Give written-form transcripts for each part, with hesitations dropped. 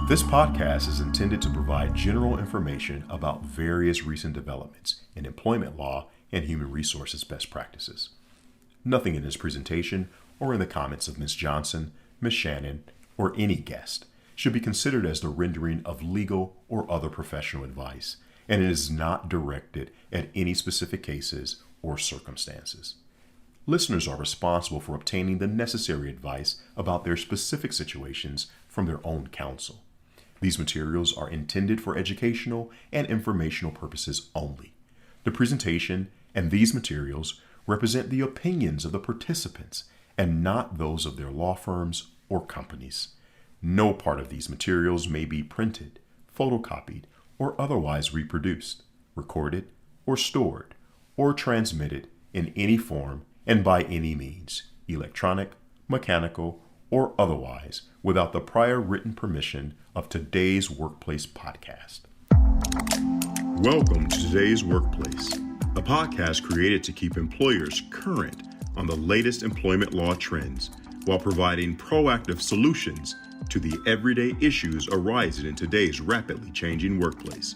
This podcast is intended to provide general information about various recent developments in employment law and human resources best practices. Nothing in this presentation or in the comments of Ms. Johnson, Ms. Shannon, or any guest should be considered as the rendering of legal or other professional advice, and it is not directed at any specific cases or circumstances. Listeners are responsible for obtaining the necessary advice about their specific situations from their own counsel. These materials are intended for educational and informational purposes only. The presentation and these materials represent the opinions of the participants and not those of their law firms or companies. No part of these materials may be printed, photocopied, or otherwise reproduced, recorded, or stored, or transmitted in any form and by any means, electronic, mechanical, or otherwise, without the prior written permission of Today's Workplace podcast. Welcome to Today's Workplace, a podcast created to keep employers current on the latest employment law trends while providing proactive solutions to the everyday issues arising in today's rapidly changing workplace.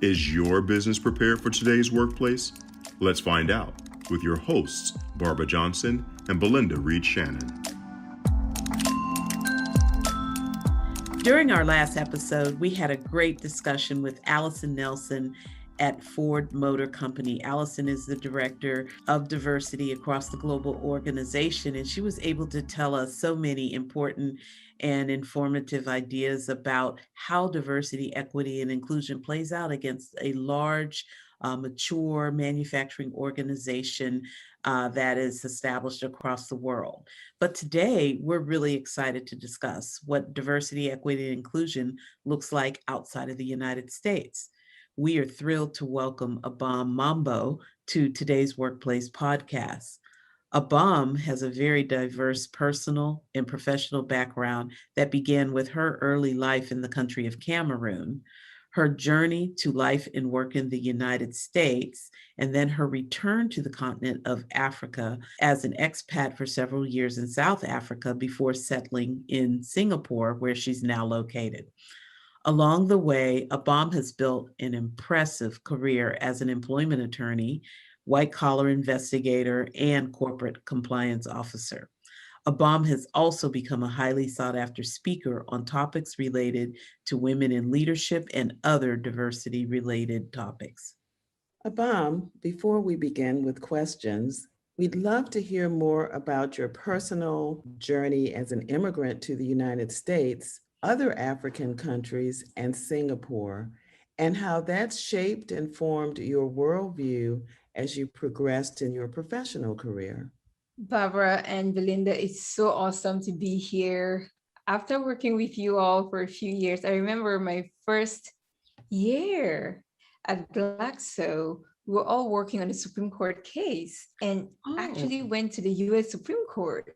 Is your business prepared for today's workplace? Let's find out with your hosts, Barbara Johnson and Belinda Reed Shannon. During our last episode, we had a great discussion with Allison Nelson at Ford Motor Company. Allison is the director of diversity across the global organization, and she was able to tell us so many important and informative ideas about how diversity, equity, and inclusion plays out against a large, mature manufacturing organization that is established across the world. But today, we're really excited to discuss what diversity, equity, and inclusion looks like outside of the United States. We are thrilled to welcome Abam Mambo to Today's Workplace podcast. Abam has a very diverse personal and professional background that began with her early life in the country of Cameroon, her journey to life and work in the United States, and then her return to the continent of Africa as an expat for several years in South Africa before settling in Singapore, where she's now located. Along the way, Abam has built an impressive career as an employment attorney, white-collar investigator, and corporate compliance officer. Abam has also become a highly sought-after speaker on topics related to women in leadership and other diversity-related topics. Abam, before we begin with questions, we'd love to hear more about your personal journey as an immigrant to the United States, other African countries, and Singapore, and how that's shaped and formed your worldview as you progressed in your professional career. Barbara and Belinda, it's so awesome to be here. After working with you all for a few years, I remember my first year at Glaxo, we were all working on a Supreme Court case and actually went to the US Supreme Court.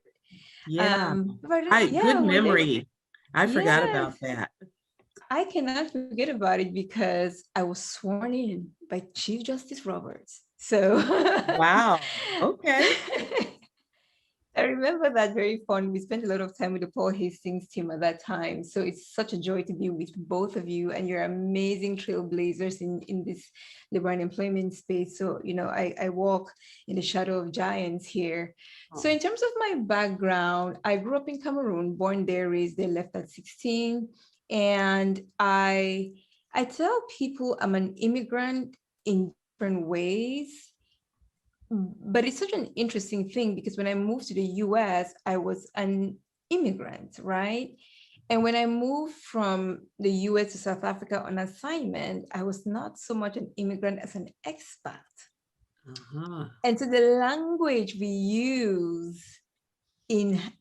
Good memory. I forgot about that. I cannot forget about it because I was sworn in by Chief Justice Roberts. So wow. Okay. I remember that very fond. We spent a lot of time with the Paul Hastings team at that time. So it's such a joy to be with both of you and your amazing trailblazers in this labor and employment space. So, I walk in the shadow of giants here. Oh. So in terms of my background, I grew up in Cameroon, born there, raised there, left at 16. And I tell people I'm an immigrant in different ways. But it's such an interesting thing because when I moved to the US, I was an immigrant, right? And when I moved from the US to South Africa on assignment, I was not so much an immigrant as an expat. Uh-huh. And so the language we use even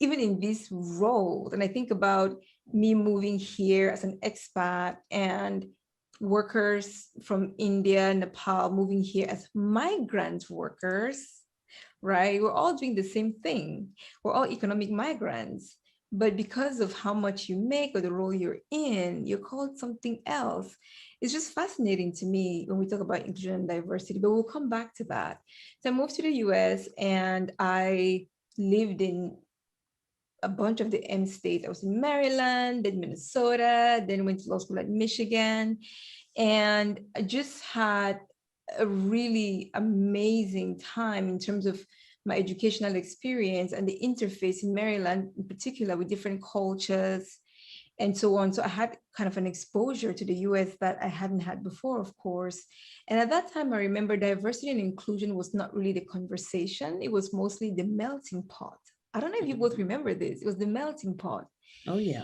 in this role, and I think about me moving here as an expat and workers from India, Nepal, moving here as migrant workers, right? We're all doing the same thing. We're all economic migrants. But because of how much you make or the role you're in, you're called something else. It's just fascinating to me when we talk about inclusion and diversity, but we'll come back to that. So I moved to the US and I lived in a bunch of the M states. I was in Maryland, then Minnesota, then went to law school at Michigan. And I just had a really amazing time in terms of my educational experience and the interface in Maryland, in particular, with different cultures and so on. So I had kind of an exposure to the US that I hadn't had before, of course. And at that time, I remember diversity and inclusion was not really the conversation. It was mostly the melting pot. I don't know if you both remember this. It was the melting pot. Oh, yeah.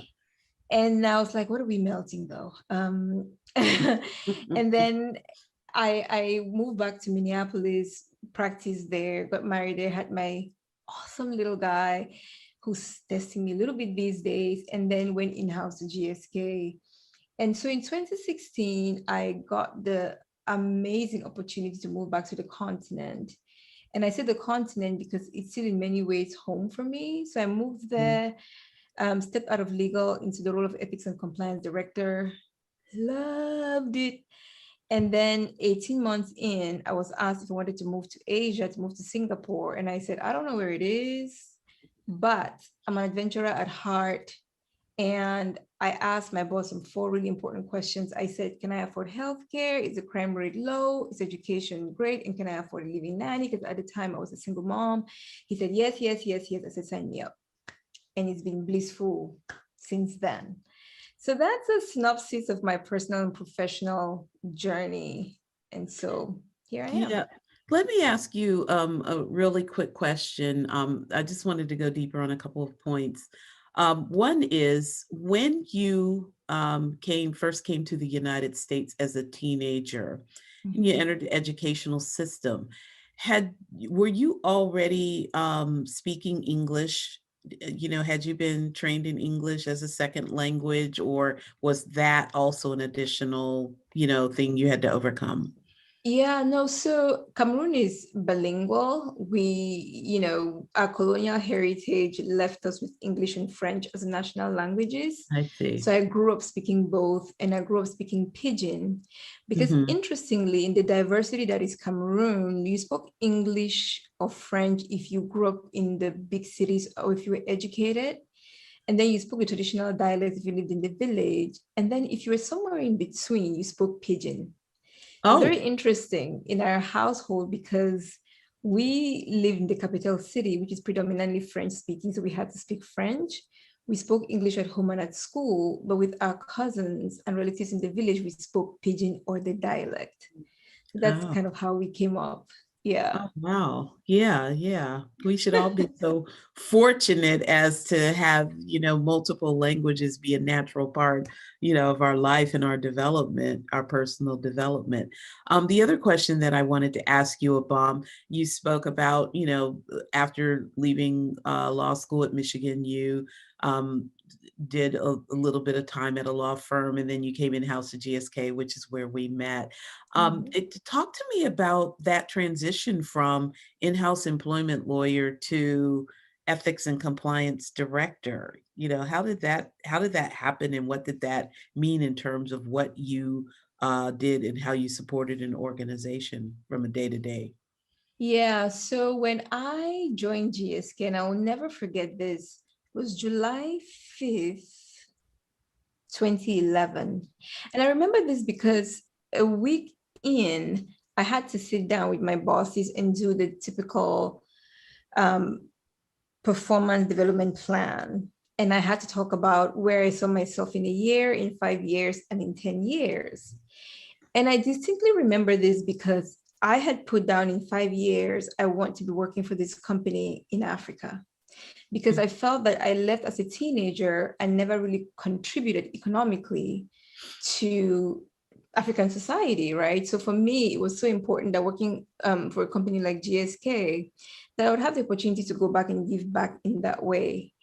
And I was like, what are we melting though? And then I moved back to Minneapolis, practiced there, got married there, had my awesome little guy who's testing me a little bit these days, and then went in-house to GSK. And so in 2016, I got the amazing opportunity to move back to the continent. And I say the continent because it's still in many ways home for me. So I moved there, stepped out of legal into the role of ethics and compliance director, loved it. And then 18 months in, I was asked if I wanted to move to Asia, to move to Singapore. And I said, I don't know where it is, but I'm an adventurer at heart. And I asked my boss some 4 really important questions. I said, can I afford healthcare? Is the crime rate low? Is education great? And can I afford a living nanny? Because at the time I was a single mom. He said, yes, yes, yes, yes. I said, sign me up. And it's been blissful since then. So that's a synopsis of my personal and professional journey. And so here I am. Yeah. Let me ask you a really quick question. I just wanted to go deeper on a couple of points. One is, when you first came to the United States as a teenager, and you entered the educational system, were you already speaking English? Had you been trained in English as a second language, or was that also an additional, thing you had to overcome? Yeah, no, so Cameroon is bilingual. Our colonial heritage left us with English and French as national languages. I see. So I grew up speaking both, and I grew up speaking Pidgin, because interestingly, in the diversity that is Cameroon, you spoke English or French if you grew up in the big cities or if you were educated. And then you spoke the traditional dialect if you lived in the village. And then if you were somewhere in between, you spoke Pidgin. It's very interesting in our household because we live in the capital city, which is predominantly French speaking. So we had to speak French. We spoke English at home and at school, but with our cousins and relatives in the village, we spoke Pidgin or the dialect. So that's kind of how we came up. Yeah. Oh, wow. Yeah. We should all be so fortunate as to have, multiple languages be a natural part, of our life and our development, our personal development. The other question that I wanted to ask you, Abam, you spoke about, after leaving law school at Michigan, you did a little bit of time at a law firm, and then you came in-house to GSK, which is where we met. Talk to me about that transition from in-house employment lawyer to ethics and compliance director. How did that happen, and what did that mean in terms of what you did and how you supported an organization from a day-to-day? Yeah, so when I joined GSK, and I will never forget this, it was July 5th, 2011. And I remember this because a week in, I had to sit down with my bosses and do the typical performance development plan. And I had to talk about where I saw myself in a year, in 5 years, and in 10 years. And I distinctly remember this because I had put down in 5 years, I want to be working for this company in Africa, because I felt that I left as a teenager and never really contributed economically to African society, right? So for me, it was so important that working for a company like GSK, that I would have the opportunity to go back and give back in that way.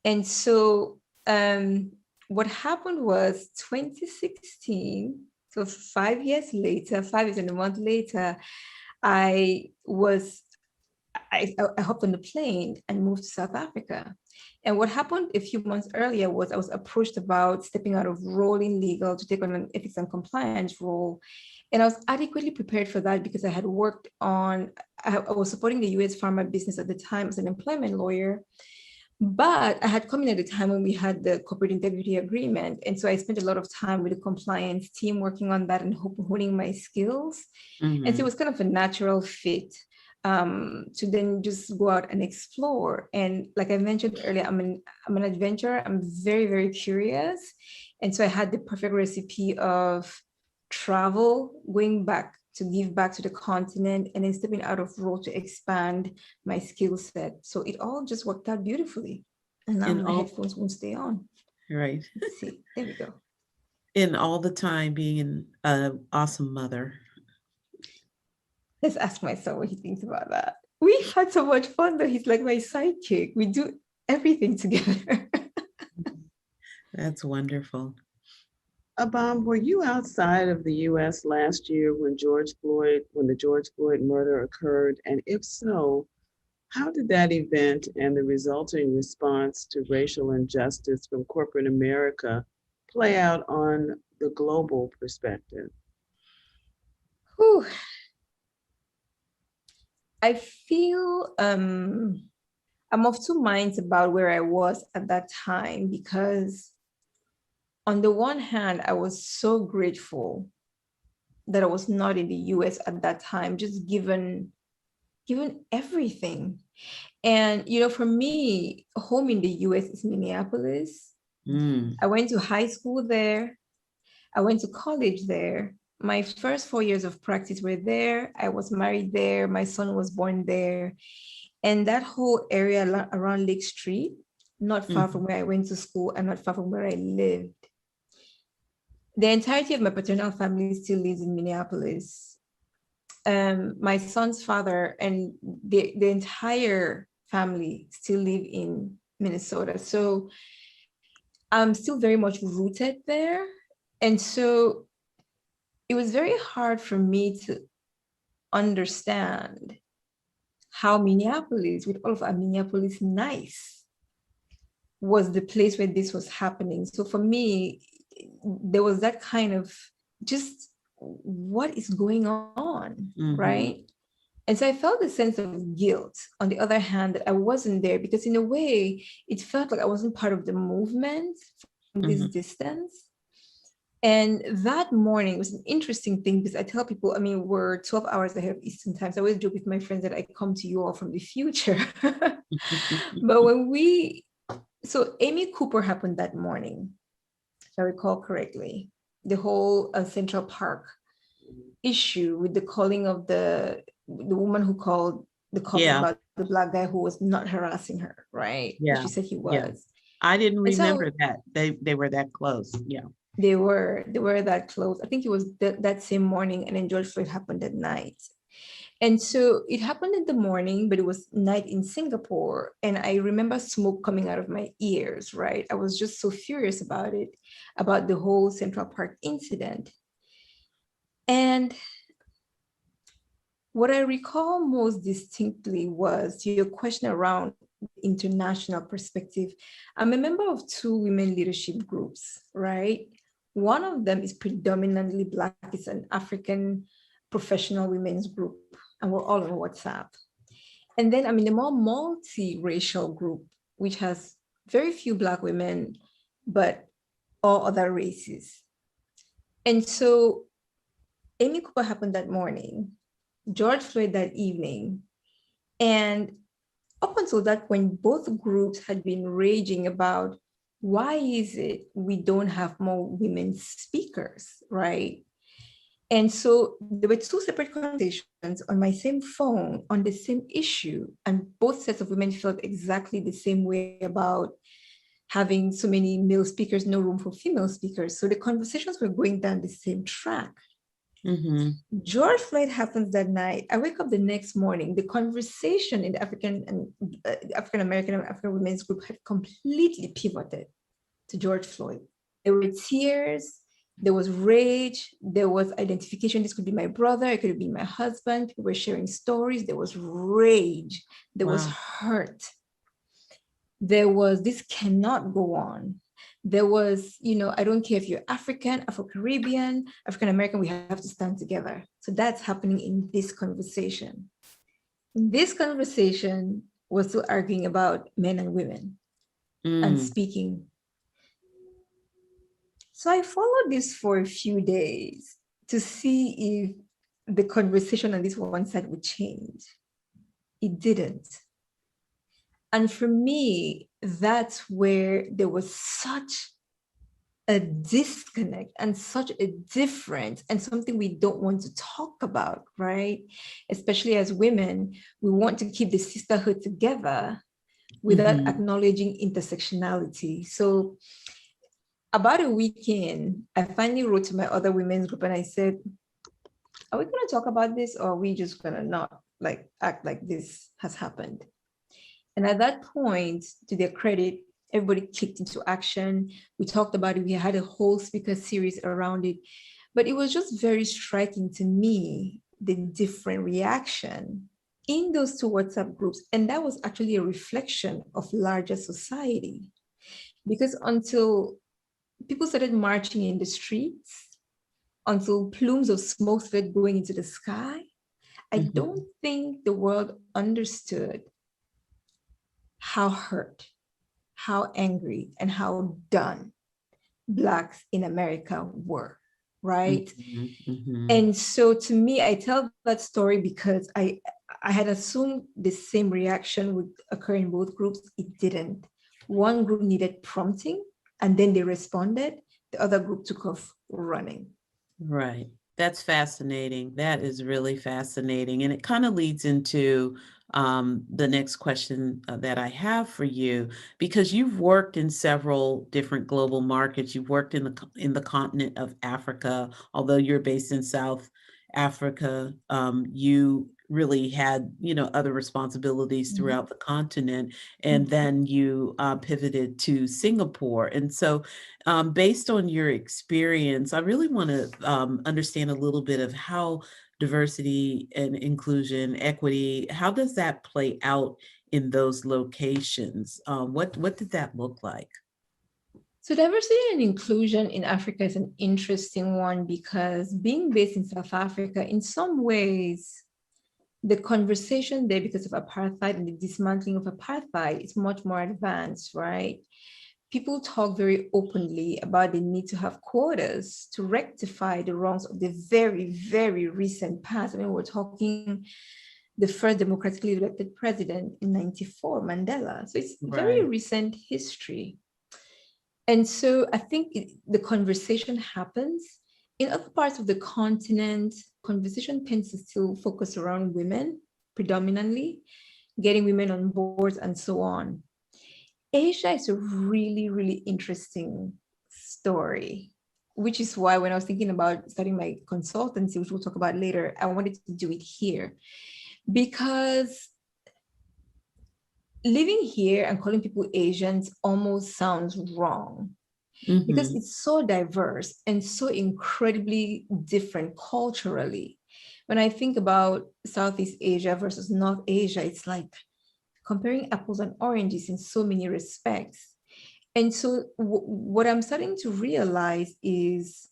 And so what happened was 2016, so 5 years later, 5 years and a month later, I hopped on the plane and moved to South Africa. And what happened a few months earlier was I was approached about stepping out of role in legal to take on an ethics and compliance role. And I was adequately prepared for that because I was supporting the US pharma business at the time as an employment lawyer. But I had come in at the time when we had the corporate integrity agreement. And so I spent a lot of time with the compliance team working on that and honing my skills. And so it was kind of a natural fit to then just go out and explore. And like I mentioned earlier, I'm an adventurer. I'm very, very curious. And so I had the perfect recipe of travel, going back to give back to the continent, and then stepping out of role to expand my skill set. So it all just worked out beautifully. And now my headphones won't stay on. Right. Let's see, there we go. And all the time being an awesome mother. Let's ask my son what he thinks about that. We've had so much fun though. He's like my sidekick. We do everything together. That's wonderful. Abam, were you outside of the U.S. last year when the George Floyd murder occurred? And if so, how did that event and the resulting response to racial injustice from corporate America play out on the global perspective? Whew. I feel I'm of two minds about where I was at that time, because on the one hand, I was so grateful that I was not in the US at that time, just given everything. And, for me, home in the US is Minneapolis. I went to high school there. I went to college there. My first 4 years of practice were there. I was married there. My son was born there. And that whole area around Lake Street, not far from where I went to school and not far from where I lived. The entirety of my paternal family still lives in Minneapolis. My son's father and the entire family still live in Minnesota. So I'm still very much rooted there. And so it was very hard for me to understand how Minneapolis, with all of our Minneapolis nice, was the place where this was happening. So for me, there was that kind of just, what is going on, right? And so I felt a sense of guilt, on the other hand, that I wasn't there, because in a way, it felt like I wasn't part of the movement from this distance. And that morning was an interesting thing, because I tell people, we're 12 hours ahead of Eastern time. So I always joke with my friends that I come to you all from the future. But so Amy Cooper happened that morning, if I recall correctly, the whole Central Park issue with the calling of the woman who called the cops about the Black guy who was not harassing her, right? Yeah. She said he was. Yeah. I didn't remember that. They were that close. Yeah. They were that close. I think it was that same morning, and then George Floyd happened at night. And so it happened in the morning, but it was night in Singapore. And I remember smoke coming out of my ears, right? I was just so furious about it, about the whole Central Park incident. And what I recall most distinctly was, to your question around international perspective, I'm a member of 2 women leadership groups, right? One of them is predominantly Black. It's an African professional women's group, and we're all on WhatsApp. And then I'm in a more multi-racial group, which has very few Black women, but all other races. And so Amy Cooper happened that morning, George Floyd that evening. And up until that point, both groups had been raging about, why is it we don't have more women speakers, right? And so there were 2 separate conversations on my same phone on the same issue. And both sets of women felt exactly the same way about having so many male speakers, no room for female speakers. So the conversations were going down the same track. George Floyd happens that night. I wake up the next morning. The conversation in the African American and African women's group had completely pivoted to George Floyd. There were tears, there was rage, there was identification. This could be my brother, it could have been my husband. People were sharing stories. There was rage, there was hurt. There was, this cannot go on. There was, I don't care if you're African, Afro-Caribbean, African-American, we have to stand together. So that's happening in this conversation. In this conversation, we're still arguing about men and women. and speaking. So I followed this for a few days to see if the conversation on this one side would change. It didn't. And for me, that's where there was such a disconnect and such a difference, and something we don't want to talk about, right? Especially as women, we want to keep the sisterhood together without acknowledging intersectionality. So about a week in, I finally wrote to my other women's group and I said, are we going to talk about this, or are we just going to not act like this has happened? And at that point, to their credit, everybody kicked into action. We talked about it. We had a whole speaker series around it. But it was just very striking to me, the different reaction in those two WhatsApp groups. And that was actually a reflection of larger society. Because until people started marching in the streets, until plumes of smoke started going into the sky, I don't think the world understood how hurt, how angry, and how done Blacks in America were, right? And so to me, I tell that story because I had assumed the same reaction would occur in both groups. It didn't. One group needed prompting, and then they responded. The other group took off running. Right. That's fascinating. That is really fascinating. And it kind of leads into the next question that I have for you, because you've worked in several different global markets. You've worked in the continent of Africa, although you're based in South Africa. You really had, other responsibilities throughout the continent, and then you pivoted to Singapore. And so based on your experience, I really want to understand a little bit of how diversity and inclusion, equity, how does that play out in those locations? What did that look like? So diversity and inclusion in Africa is an interesting one, because being based in South Africa, in some ways, the conversation there, because of apartheid and the dismantling of apartheid, is much more advanced, right? People talk very openly about the need to have quotas to rectify the wrongs of the very, very recent past. I mean, we're talking the first democratically elected president in 94, Mandela. So it's very recent history. And so I think the conversation happens. In other parts of the continent, conversation tends to still focus around women predominantly, getting women on boards and so on. Asia is a really, really interesting story, which is why when I was thinking about starting my consultancy, which we'll talk about later, I wanted to do it here. Because living here and calling people Asians almost sounds wrong, because it's so diverse and so incredibly different culturally. When I think about Southeast Asia versus North Asia, it's like comparing apples and oranges in so many respects. And so what I'm starting to realize is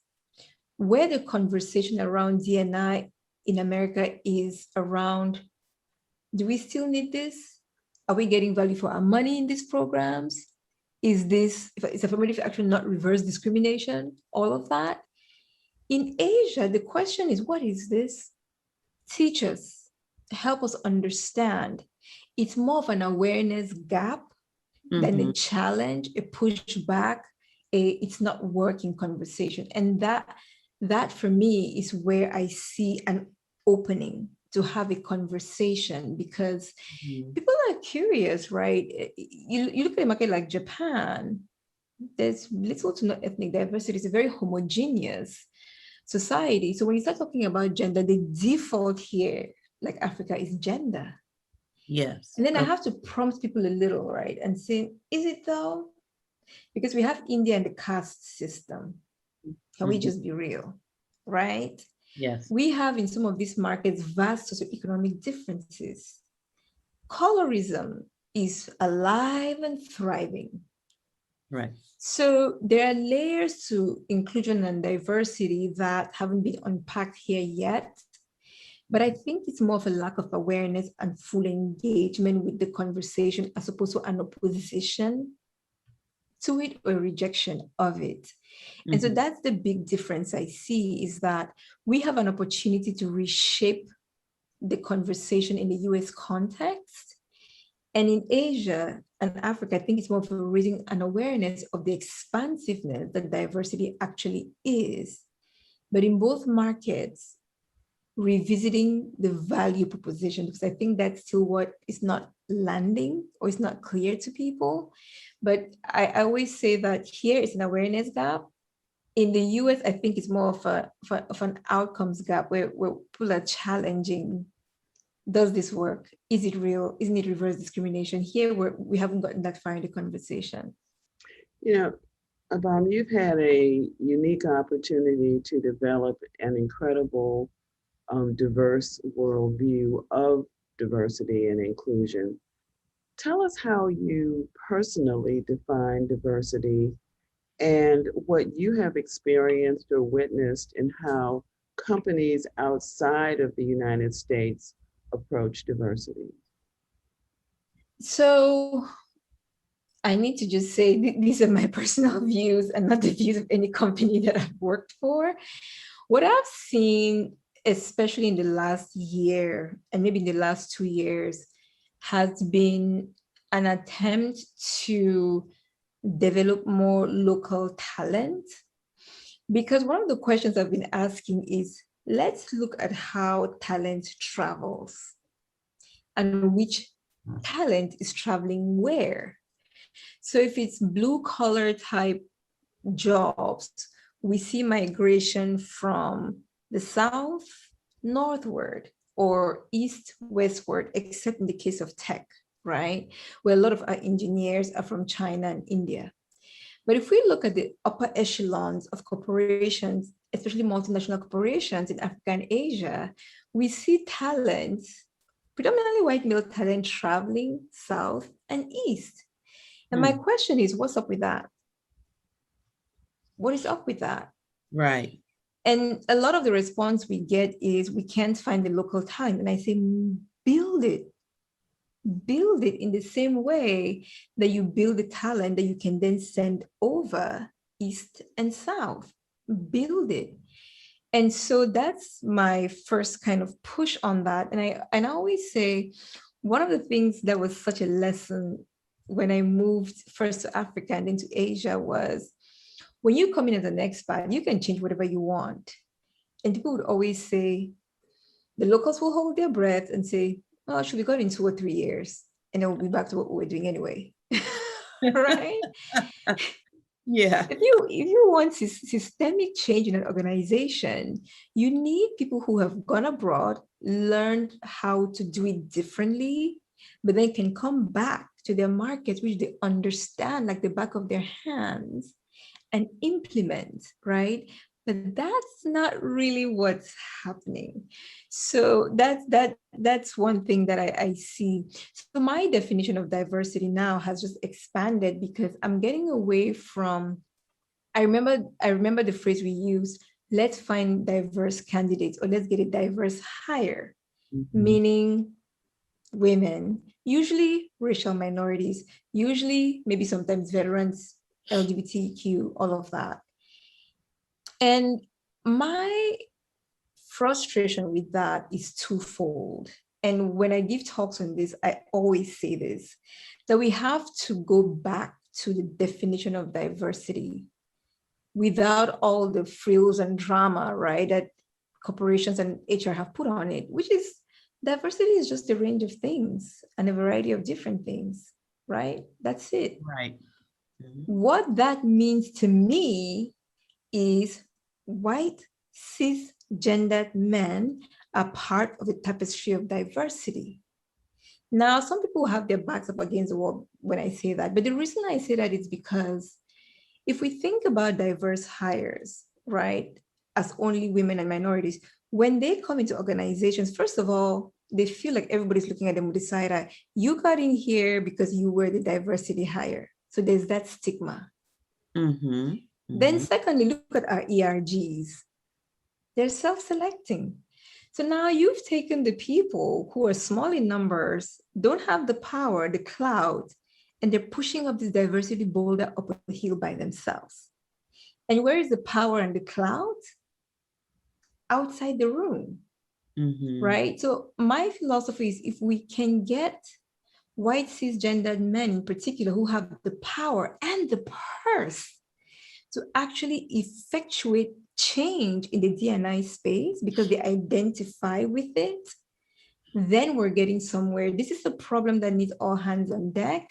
where the conversation around D&I in America is around, do we still need this? Are we getting value for our money in these programs? Is affirmative action not reverse discrimination? All of that. In Asia, the question is, what is this? Teach us, help us understand. It's more of an awareness gap than a challenge, a pushback, it's not working conversation. And that for me is where I see an opening to have a conversation, because people are curious, right? You look at a market like Japan, there's little to no ethnic diversity. It's a very homogeneous society. So when you start talking about gender, the default here, like Africa, is gender. Yes. And then I have to prompt people a little, right? And say, is it though? Because we have India and the caste system. Can we just be real, right? Yes. We have in some of these markets vast socioeconomic differences. Colorism is alive and thriving. Right. So there are layers to inclusion and diversity that haven't been unpacked here yet. But I think it's more of a lack of awareness and full engagement with the conversation as opposed to an opposition. to it or rejection of it. And so that's the big difference I see, is that we have an opportunity to reshape the conversation in the US context. And in Asia and Africa, I think it's more of raising an awareness of the expansiveness that diversity actually is. But in both markets, revisiting the value proposition, because I think that's still what is not landing or is not clear to people. But I always say that here is an awareness gap. In the US, I think it's more of an outcomes gap where people are challenging, does this work? Is it real? Isn't it reverse discrimination? Here, we haven't gotten that far in the conversation. You know, Abam, you've had a unique opportunity to develop an incredible diverse worldview of diversity and inclusion. Tell us how you personally define diversity and what you have experienced or witnessed in how companies outside of the United States approach diversity. So I need to just say these are my personal views and not the views of any company that I've worked for. What I've seen, especially in the last year and maybe in the last 2 years, has been an attempt to develop more local talent. Because one of the questions I've been asking is, let's look at how talent travels and which talent is traveling where. So if it's blue collar type jobs, we see migration from the south northward or east westward, except in the case of tech, right? Where a lot of our engineers are from China and India. But if we look at the upper echelons of corporations, especially multinational corporations in Africa and Asia, we see talent, predominantly white male talent, traveling south and east. And my question is, what's up with that? What is up with that? Right. And a lot of the response we get is, we can't find the local talent. And I say, build it. Build it in the same way that you build the talent that you can then send over east and south. Build it. And so that's my first kind of push on that. And I always say, one of the things that was such a lesson when I moved first to Africa and then to Asia was, when you come in as an expat, you can change whatever you want. And people would always say, the locals will hold their breath and say, oh, should we go in 2 or 3 years? And then we'll be back to what we were doing anyway. Right? Yeah. If you want systemic change in an organization, you need people who have gone abroad, learned how to do it differently, but then can come back to their markets, which they understand like the back of their hands, and implement, right? But that's not really what's happening. So that's one thing that I see. So my definition of diversity now has just expanded, because I'm getting away from, I remember the phrase we use, let's find diverse candidates, or let's get a diverse hire, meaning women, usually racial minorities, usually maybe sometimes veterans, LGBTQ, all of that. And my frustration with that is twofold. And when I give talks on this, I always say this, that we have to go back to the definition of diversity without all the frills and drama, right, that corporations and HR have put on it, which is, diversity is just a range of things and a variety of different things, right? That's it. Right. What that means to me is white, cisgendered men are part of the tapestry of diversity. Now, some people have their backs up against the wall when I say that, but the reason I say that is because if we think about diverse hires, right, as only women and minorities, when they come into organizations, first of all, they feel like everybody's looking at them with the side eye. You got in here because you were the diversity hire. So there's that stigma. Then secondly, look at our ERGs. They're self-selecting. So now you've taken the people who are small in numbers, don't have the power, the clout, and they're pushing up this diversity boulder up a hill by themselves. And where is the power and the cloud? Outside the room, right? So my philosophy is, if we can get white cisgendered men in particular who have the power and the purse to actually effectuate change in the D&I space because they identify with it, then we're getting somewhere. This is a problem that needs all hands on deck,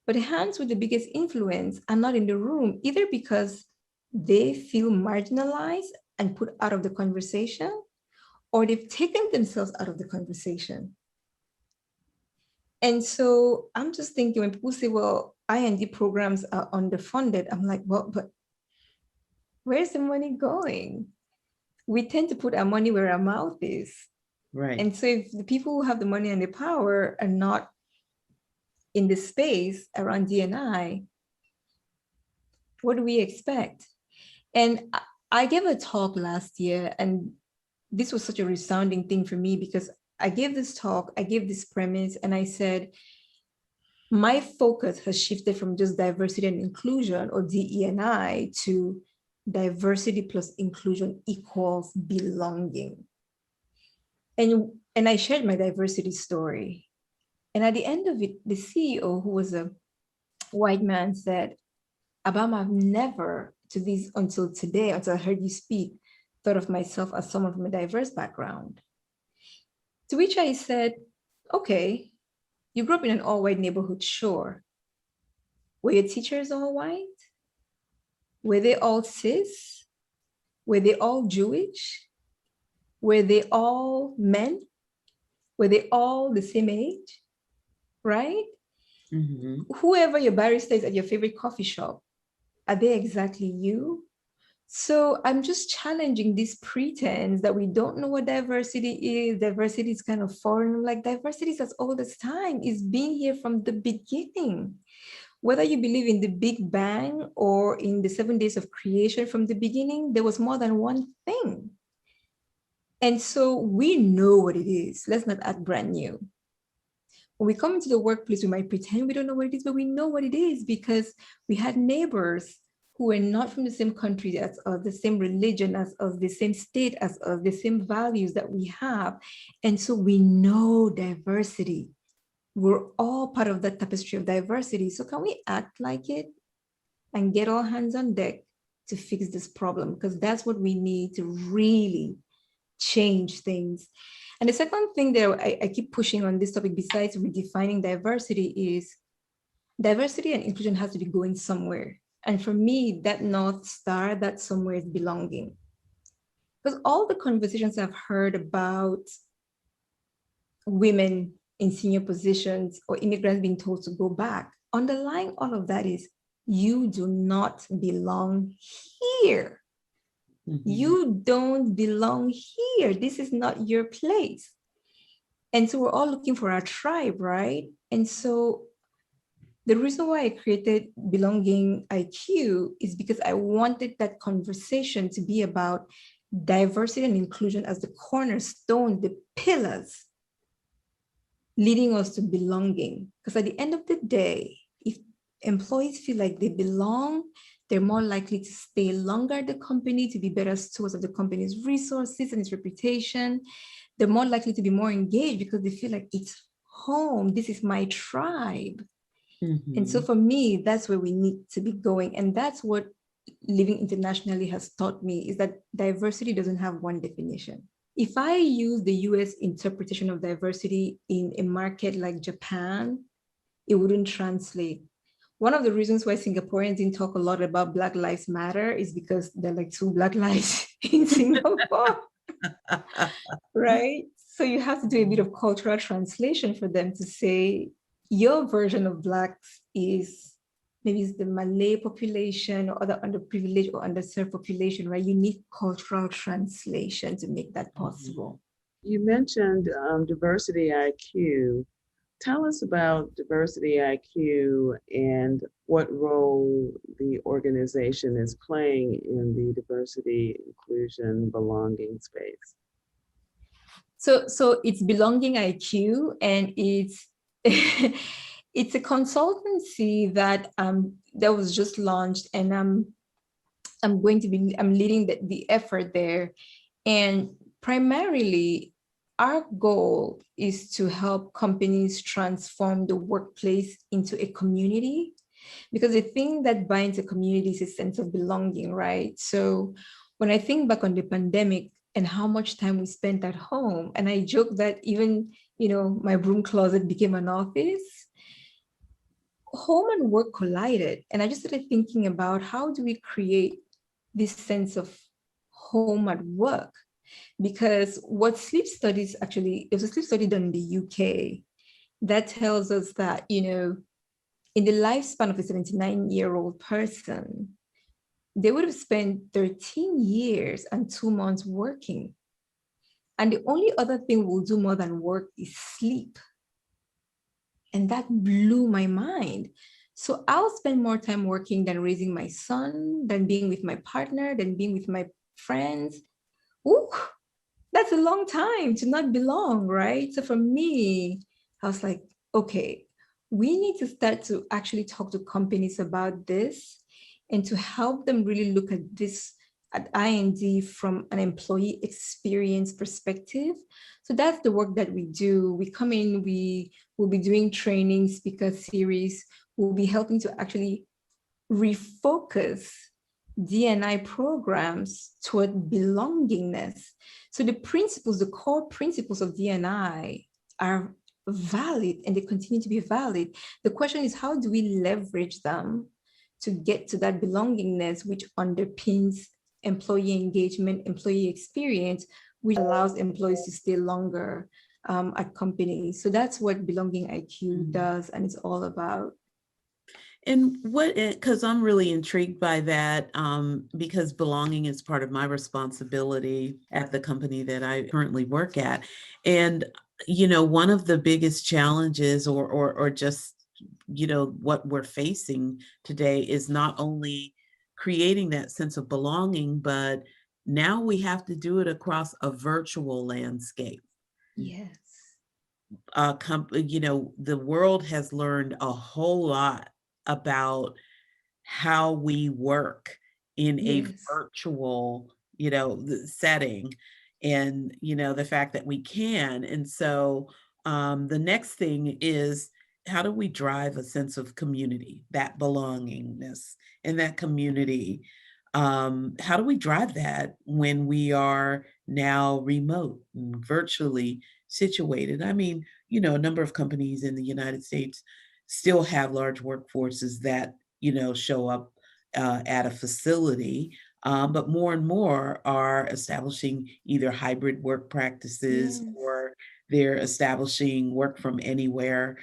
but the hands with the biggest influence are not in the room, either because they feel marginalized and put out of the conversation, or they've taken themselves out of the conversation. And so I'm just thinking, when people say, well, I&D programs are underfunded, I'm like, well, but where's the money going? We tend to put our money where our mouth is. Right. And so if the people who have the money and the power are not in the space around D&I, what do we expect? And I gave a talk last year, and this was such a resounding thing for me, because I gave this talk, I gave this premise, and I said, my focus has shifted from just diversity and inclusion, or DE&I, to diversity plus inclusion equals belonging. And I shared my diversity story. And at the end of it, the CEO, who was a white man, said, Abam, I've never, until today, until I heard you speak, thought of myself as someone from a diverse background. To which I said, okay, you grew up in an all-white neighborhood, sure. Were your teachers all white? Were they all cis? Were they all Jewish? Were they all men? Were they all the same age? Right? Whoever your barista is at your favorite coffee shop, are they exactly you? So I'm just challenging this pretense that we don't know what diversity is. Diversity is kind of foreign. Like, diversity is as old as time. It's been here from the beginning. Whether you believe in the Big Bang or in the 7 days of creation, from the beginning, there was more than one thing. And so we know what it is. Let's not act brand new. When we come into the workplace, we might pretend we don't know what it is, but we know what it is because we had neighbors who are not from the same country as us, the same religion as us, the same state as us, the same values that we have. And so we know diversity. We're all part of that tapestry of diversity. So can we act like it and get all hands on deck to fix this problem? Because that's what we need to really change things. And the second thing that I keep pushing on this topic, besides redefining diversity, is diversity and inclusion has to be going somewhere. And for me, that North Star, that somewhere is belonging. Because all the conversations I've heard about women in senior positions or immigrants being told to go back, underlying all of that is, you do not belong here. You don't belong here. This is not your place. And so we're all looking for our tribe, right? And so the reason why I created Belonging IQ is because I wanted that conversation to be about diversity and inclusion as the cornerstone, the pillars leading us to belonging. Because at the end of the day, if employees feel like they belong, they're more likely to stay longer at the company, to be better stewards of the company's resources and its reputation. They're more likely to be more engaged because they feel like it's home. This is my tribe. And so for me, that's where we need to be going. And that's what living internationally has taught me, is that diversity doesn't have one definition. If I use the US interpretation of diversity in a market like Japan, it wouldn't translate. One of the reasons why Singaporeans didn't talk a lot about Black Lives Matter is because there are like 2 Black lives in Singapore, right? So you have to do a bit of cultural translation for them to say, your version of Blacks is, maybe it's the Malay population or other underprivileged or underserved population, right? You need cultural translation to make that possible. You mentioned diversity IQ. Tell us about Diversity IQ and what role the organization is playing in the diversity, inclusion, belonging space. So it's Belonging IQ, and it's It's a consultancy that was just launched, and I'm leading the effort there. And primarily, our goal is to help companies transform the workplace into a community, because the thing that binds a community is a sense of belonging, right? So when I think back on the pandemic and how much time we spent at home, and I joke that even, my broom closet became an office, home and work collided. And I just started thinking about, how do we create this sense of home at work? Because what sleep studies, actually, there was a sleep study done in the UK that tells us that, in the lifespan of a 79-year-old person, they would have spent 13 years and 2 months working. And the only other thing we'll do more than work is sleep. And that blew my mind. So I'll spend more time working than raising my son, than being with my partner, than being with my friends. Ooh, that's a long time to not belong, right? So for me, I was like, okay, we need to start to actually talk to companies about this, and to help them really look at this at IND from an employee experience perspective. So that's the work that we do. We come in, we will be doing training, speaker series. We'll be helping to actually refocus D&I programs toward belongingness. So the core principles of D&I are valid, and they continue to be valid. The question is, how do we leverage them to get to that belongingness, which underpins employee engagement, employee experience, which allows employees to stay longer at companies. So that's what Belonging IQ does, and it's all about. And because I'm really intrigued by that, because belonging is part of my responsibility at the company that I currently work at. And, one of the biggest challenges or just, what we're facing today is not only creating that sense of belonging, but now we have to do it across a virtual landscape. Yes. The world has learned a whole lot about how we work in a virtual, setting, and, the fact that we can. And so the next thing is, how do we drive a sense of community, that belongingness and that community? How do we drive that when we are now remote and virtually situated? I mean, a number of companies in the United States still have large workforces that, show up at a facility, but more and more are establishing either hybrid work practices, or they're establishing work from anywhere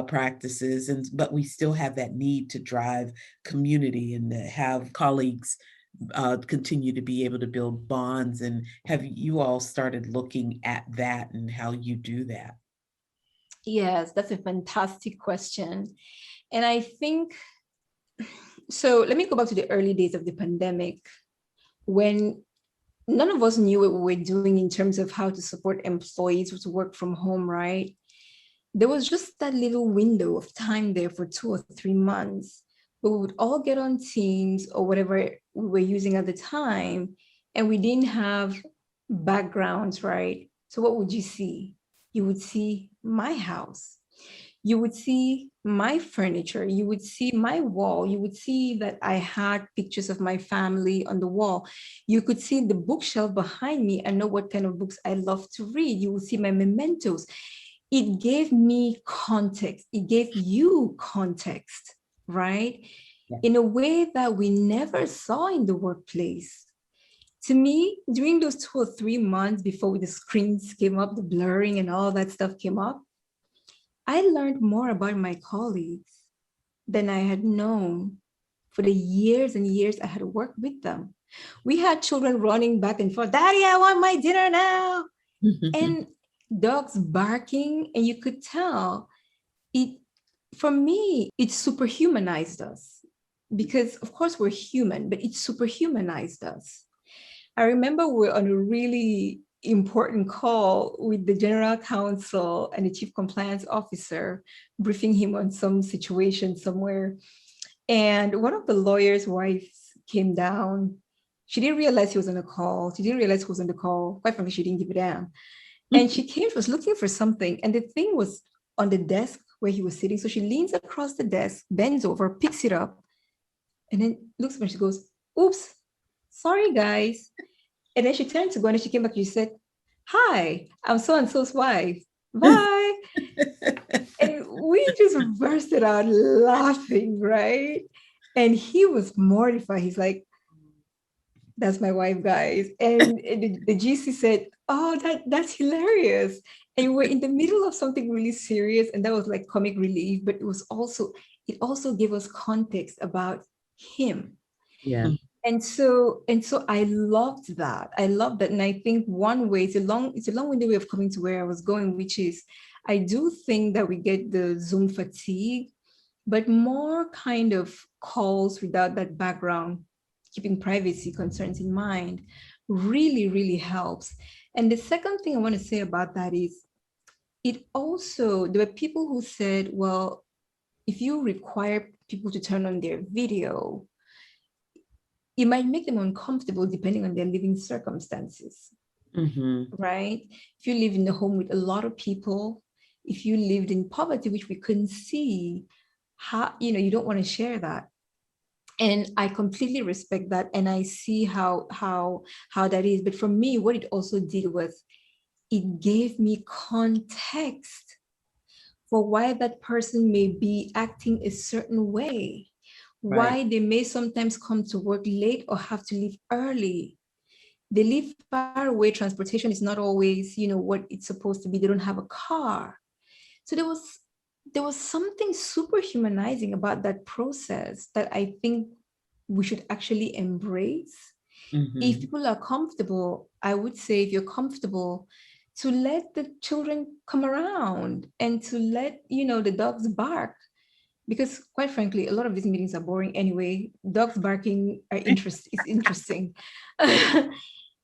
practices. But we still have that need to drive community and to have colleagues continue to be able to build bonds. And have you all started looking at that and how you do that? Yes, that's a fantastic question. And I think, so let me go back to the early days of the pandemic, when none of us knew what we were doing in terms of how to support employees to work from home, right? There was just that little window of time there for 2 or 3 months, but we would all get on Teams or whatever we were using at the time, and we didn't have backgrounds, right? So what would you see? You would see my house. You would see my furniture. You would see my wall. You would see that I had pictures of my family on the wall. You could see the bookshelf behind me and know what kind of books I love to read. You would see my mementos. It gave me context. It gave you context, right? Yeah. In a way that we never saw in the workplace. To me, during those 2 or 3 months before the screens came up, the blurring and all that stuff came up, I learned more about my colleagues than I had known for the years and years I had worked with them. We had children running back and forth, "Daddy, I want my dinner now." And dogs barking, and you could tell it. For me, it superhumanized us, because of course we're human, but it superhumanized us. I remember we were on a really important call with the general counsel and the chief compliance officer, briefing him on some situation somewhere. And one of the lawyer's wives came down. She didn't realize he was on a call. She didn't realize he was on the call. Quite frankly, she didn't give a damn. And she came, she was looking for something. And the thing was on the desk where he was sitting. So she leans across the desk, bends over, picks it up, and then looks at me and she goes, oops, sorry, guys. And then she turned to go and she came back and she said, hi, I'm so-and-so's wife. Bye. And we just bursted out laughing, right? And he was mortified. He's like, that's my wife, guys. And the GC said, oh, that's hilarious. And we're in the middle of something really serious. And that was like comic relief, but it also gave us context about him. Yeah. And so I loved that. And I think one way, it's a long-winded way of coming to where I was going, which is I do think that we get the Zoom fatigue, but more kind of calls without that background, keeping privacy concerns in mind, really, really helps. And the second thing I want to say about that is there were people who said, well, if you require people to turn on their video, it might make them uncomfortable depending on their living circumstances, right? If you live in a home with a lot of people, if you lived in poverty, which we couldn't see, you don't want to share that. And I completely respect that. And I see how that is. But for me, what it also did was it gave me context for why that person may be acting a certain way. Right. Why they may sometimes come to work late or have to leave early. They live far away. Transportation is not always, what it's supposed to be. They don't have a car. So there was something super humanizing about that process that I think we should actually embrace. If people are comfortable, I would say if you're comfortable, to let the children come around and to let, the dogs bark. Because quite frankly, a lot of these meetings are boring anyway. Dogs barking is interesting.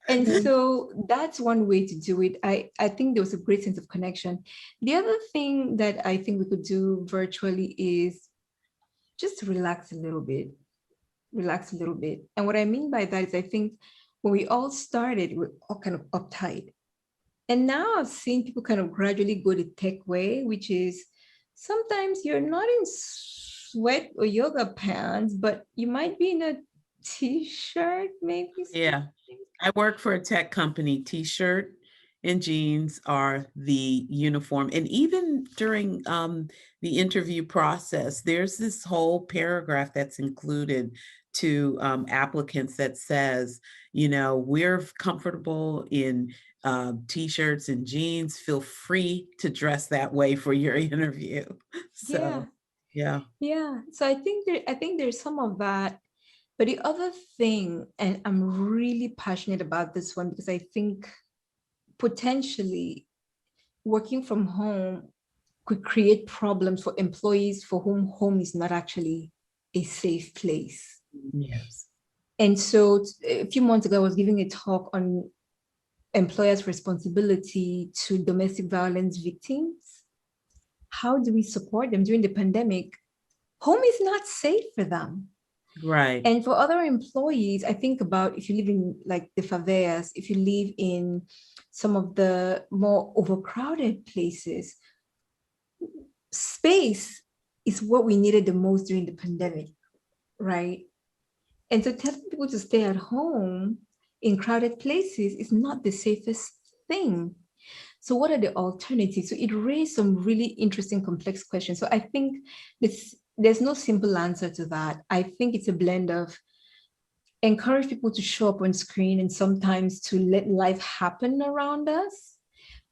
And so that's one way to do it. I think there was a great sense of connection. The other thing that I think we could do virtually is just relax a little bit. And what I mean by that is I think when we all started, we're all kind of uptight. And now I've seen people kind of gradually go the tech way, which is sometimes you're not in sweat or yoga pants, but you might be in a t-shirt, maybe. Yeah. I work for a tech company. T-shirt and jeans are the uniform. And even during the interview process, there's this whole paragraph that's included to applicants that says, we're comfortable in t-shirts and jeans. Feel free to dress that way for your interview. So, yeah. So I think there's some of that. But the other thing, and I'm really passionate about this one because I think potentially working from home could create problems for employees for whom home is not actually a safe place. Yes. And so a few months ago, I was giving a talk on employers' responsibility to domestic violence victims. How do we support them during the pandemic? Home is not safe for them. Right. And for other employees, I think about if you live in like the favelas, if you live in some of the more overcrowded places, space is what we needed the most during the pandemic, right? And so telling people to stay at home in crowded places is not the safest thing. So what are the alternatives? So it raised some really interesting, complex questions. So I think there's no simple answer to that. I think it's a blend of encourage people to show up on screen and sometimes to let life happen around us,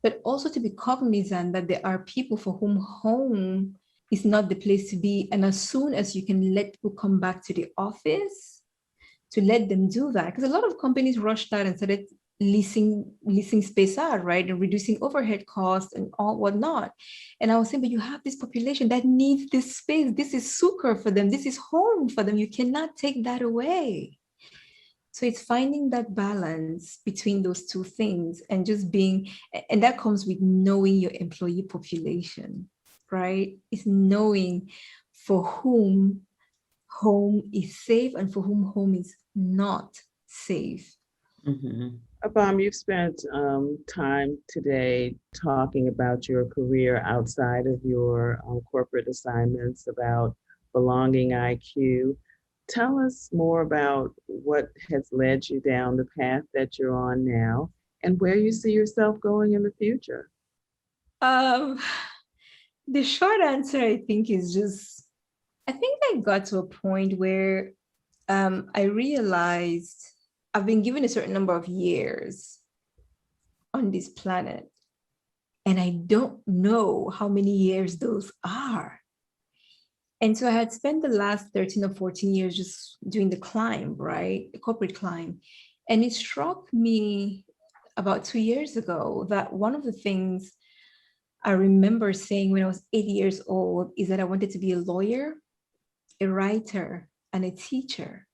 but also to be cognizant that there are people for whom home is not the place to be. And as soon as you can let people come back to the office, to let them do that. Because a lot of companies rushed out and started leasing space out, right? And reducing overhead costs and all whatnot. And I was saying, but you have this population that needs this space. This is sukkah for them. This is home for them. You cannot take that away. So it's finding that balance between those two things and just being, and that comes with knowing your employee population, right? It's knowing for whom home is safe and for whom home is not safe. Mm-hmm. Abam, you've spent time today talking about your career outside of your corporate assignments, about belonging IQ. Tell us more about what has led you down the path that you're on now and where you see yourself going in the future. Um, the short answer, I think, is just, I think I got to a point where I realized I've been given a certain number of years on this planet, and I don't know how many years those are. And so I had spent the last 13 or 14 years just doing the climb, right? The corporate climb. And it struck me about 2 years ago that one of the things I remember saying when I was 8 years old is that I wanted to be a lawyer, a writer, and a teacher.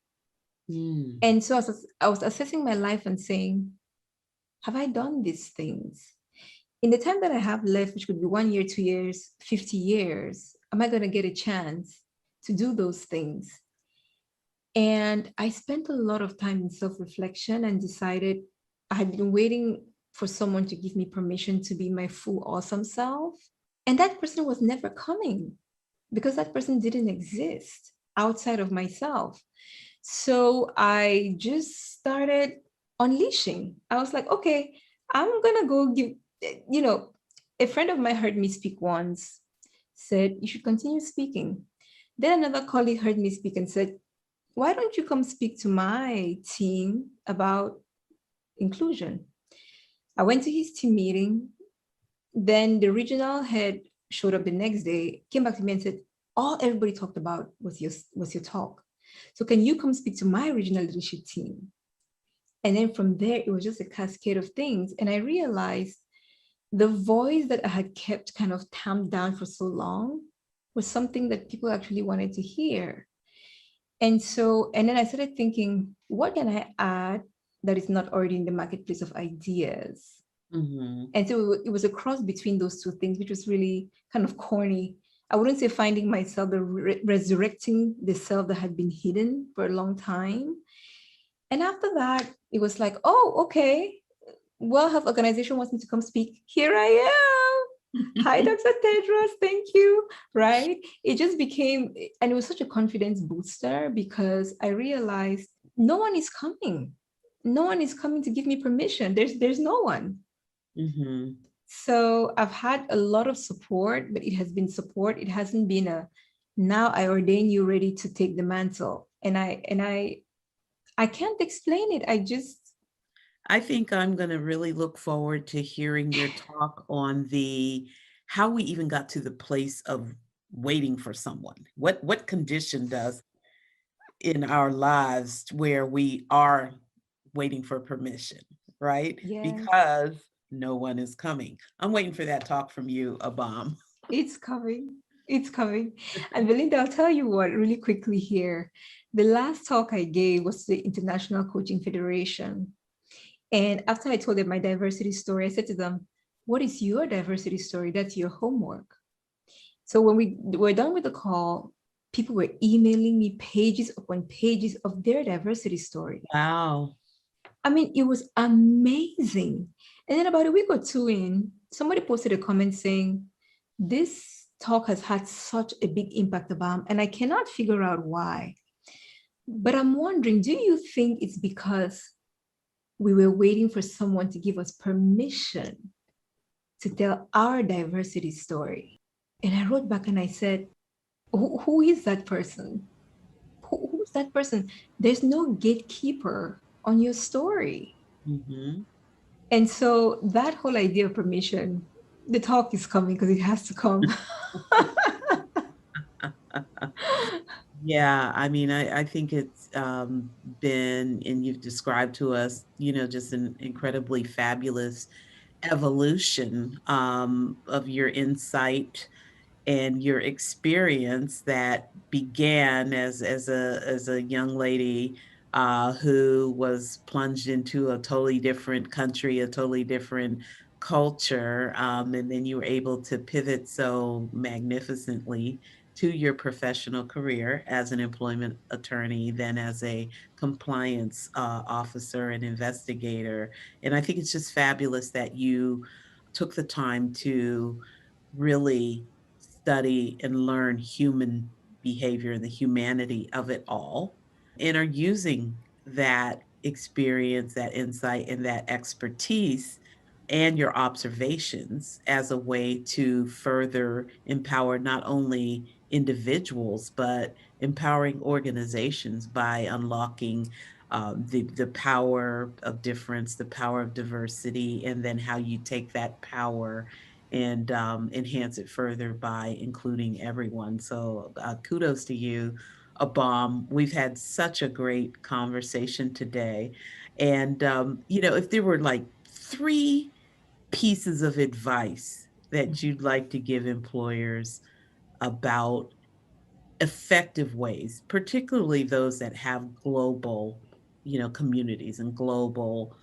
Mm. And so I was assessing my life and saying, have I done these things? In the time that I have left, which could be 1 year, 2 years, 50 years, am I going to get a chance to do those things? And I spent a lot of time in self-reflection and decided I had been waiting for someone to give me permission to be my full awesome self. And that person was never coming because that person didn't exist outside of myself. So I just started unleashing. I was like, okay, I'm going to go give, a friend of mine heard me speak once, said, you should continue speaking. Then another colleague heard me speak and said, why don't you come speak to my team about inclusion? I went to his team meeting. Then the regional head showed up the next day, came back to me and said, all everybody talked about was your talk. So can you come speak to my regional leadership team? And then from there, it was just a cascade of things. And I realized the voice that I had kept kind of tamped down for so long was something that people actually wanted to hear. And then I started thinking, what can I add that is not already in the marketplace of ideas? Mm-hmm. And so it was a cross between those two things, which was really kind of corny. I wouldn't say finding myself, but resurrecting the self that had been hidden for a long time. And after that, it was like, oh, okay. World Health Organization wants me to come speak. Here I am. Hi, Dr. Tedros, thank you, right? It just became, and it was such a confidence booster because I realized no one is coming. No one is coming to give me permission. There's no one. Mm-hmm. So I've had a lot of support, but it has been support. It hasn't been a, now I ordain you ready to take the mantle. And I can't explain it. I think I'm going to really look forward to hearing your talk on how we even got to the place of waiting for someone. What conditioned us in our lives where we are waiting for permission, right? Yes. Because no one is coming. I'm waiting for that talk from you, Abam. It's coming. It's coming. And Belinda, I'll tell you what, really quickly here. The last talk I gave was to the International Coaching Federation. And after I told them my diversity story, I said to them, what is your diversity story? That's your homework. So when we were done with the call, people were emailing me pages upon pages of their diversity story. Wow. I mean, it was amazing. And then about a week or two in, somebody posted a comment saying, this talk has had such a big impact, Abam, and I cannot figure out why. But I'm wondering, do you think it's because we were waiting for someone to give us permission to tell our diversity story? And I wrote back and I said, who is that person? Who's that person? There's no gatekeeper on your story. Mm-hmm. And so that whole idea of permission, the talk is coming because it has to come. Yeah, I mean, I think it's been, and you've described to us, just an incredibly fabulous evolution of your insight and your experience that began as a young lady who was plunged into a totally different country, a totally different culture, and then you were able to pivot so magnificently to your professional career as an employment attorney, then as a compliance officer and investigator. And I think it's just fabulous that you took the time to really study and learn human behavior and the humanity of it all, and are using that experience, that insight, and that expertise and your observations as a way to further empower not only individuals, but empowering organizations by unlocking the power of difference, the power of diversity, and then how you take that power and enhance it further by including everyone. So kudos to you, Abam. We've had such a great conversation today. And, if there were like three pieces of advice that you'd like to give employers about effective ways, particularly those that have global, communities and global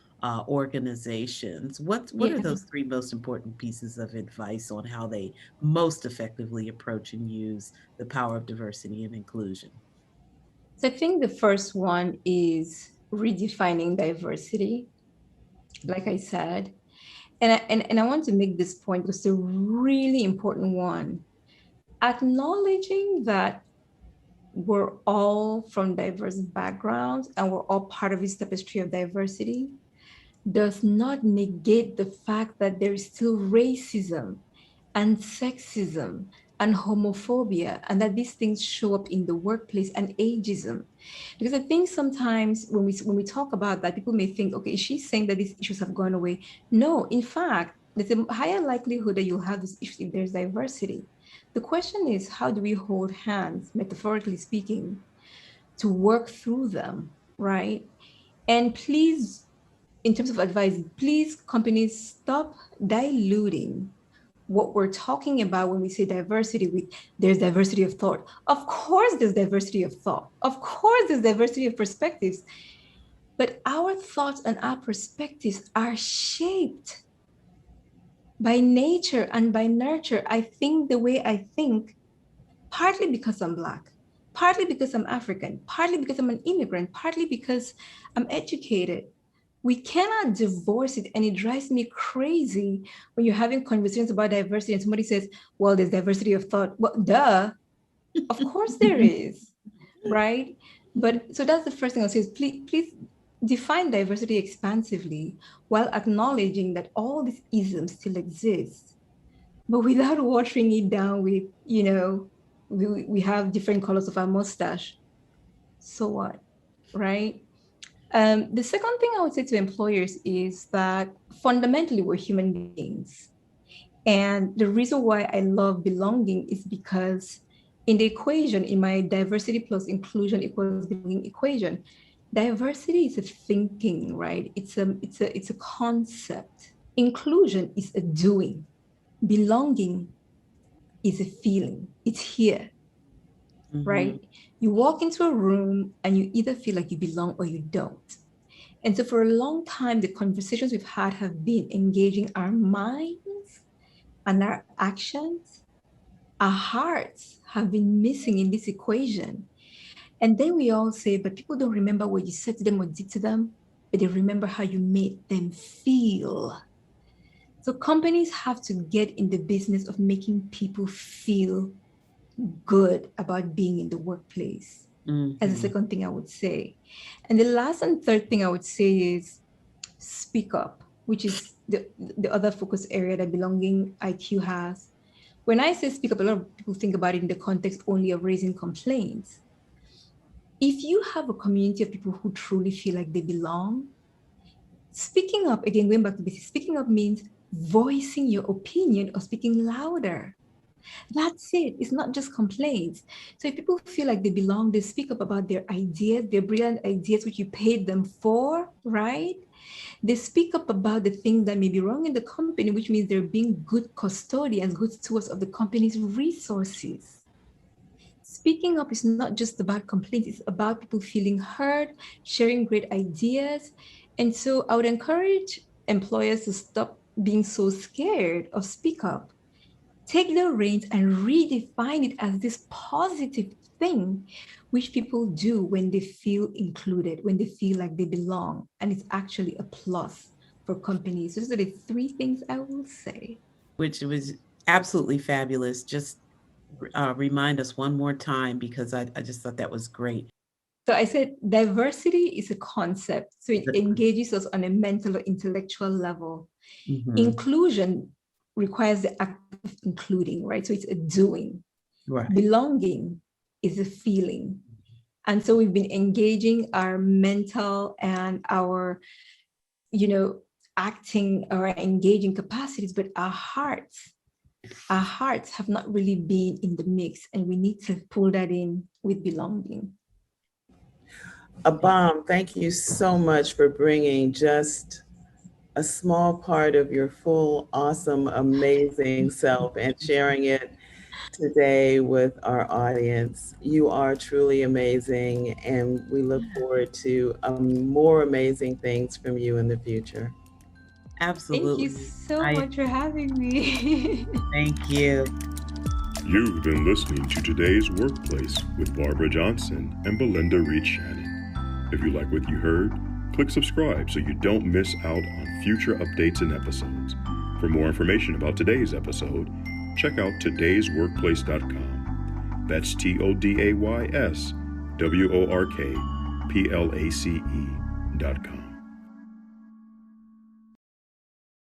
organizations. What are Yeah. those three most important pieces of advice on how they most effectively approach and use the power of diversity and inclusion? So I think the first one is redefining diversity, like I said. And I want to make this point because it's a really important one. Acknowledging that we're all from diverse backgrounds and we're all part of this tapestry of diversity does not negate the fact that there is still racism and sexism and homophobia, and that these things show up in the workplace, and ageism. Because I think sometimes when we talk about that, people may think, okay, she's saying that these issues have gone away. No, in fact, there's a higher likelihood that you'll have this issue if there's diversity. The question is, how do we hold hands, metaphorically speaking, to work through them, right? And please, in terms of advice, please, companies, stop diluting what we're talking about when we say diversity with there's diversity of thought. Of course, there's diversity of thought. Of course, there's diversity of perspectives. But our thoughts and our perspectives are shaped by nature and by nurture. I think the way I think, partly because I'm Black, partly because I'm African, partly because I'm an immigrant, partly because I'm educated. We cannot divorce it. And it drives me crazy when you're having conversations about diversity and somebody says, well, there's diversity of thought. Well, duh, of course there is, right? But so that's the first thing I'll say is please define diversity expansively while acknowledging that all these isms still exist, but without watering it down with, we have different colors of our mustache. So what, right? The second thing I would say to employers is that fundamentally we're human beings. And the reason why I love belonging is because in the equation, in my diversity plus inclusion equals belonging equation, diversity is a thinking, right? It's a concept. Inclusion is a doing. Belonging is a feeling. It's here, right? You walk into a room and you either feel like you belong or you don't. And so for a long time, the conversations we've had have been engaging our minds and our actions. Our hearts have been missing in this equation. And then we all say, but people don't remember what you said to them or did to them, but they remember how you made them feel. So companies have to get in the business of making people feel good about being in the workplace. As a second thing I would say. And the last and third thing I would say is speak up, which is the other focus area that Belonging IQ has. When I say speak up, a lot of people think about it in the context only of raising complaints. If you have a community of people who truly feel like they belong, speaking up, again, going back to basics, speaking up means voicing your opinion or speaking louder. That's it. It's not just complaints. So if people feel like they belong, they speak up about their ideas, their brilliant ideas, which you paid them for, right? They speak up about the things that may be wrong in the company, which means they're being good custodians, good stewards of the company's resources. speaking up is not just about complaints, it's about people feeling heard, sharing great ideas. And so I would encourage employers to stop being so scared of speak up. Take the reins and redefine it as this positive thing which people do when they feel included, when they feel like they belong. And it's actually a plus for companies. Those are the three things I will say. Which was absolutely fabulous. Just remind us one more time, because I just thought that was great. So I said diversity is a concept. So it engages us on a mental or intellectual level. Mm-hmm. Inclusion requires the act of including, right? So it's a doing. Right. Belonging is a feeling. And so we've been engaging our mental and our, acting or engaging capacities, but our hearts have not really been in the mix, and we need to pull that in with belonging. Abam, thank you so much for bringing just a small part of your full, awesome, amazing self and sharing it today with our audience. You are truly amazing, and we look forward to more amazing things from you in the future. Absolutely. Thank you so much for having me. Thank you. You've been listening to Today's Workplace with Barbara Johnson and Belinda Reed-Shannon. If you like what you heard, click subscribe so you don't miss out on future updates and episodes. For more information about today's episode, check out todaysworkplace.com. That's TODAYSWORKPLACE.com.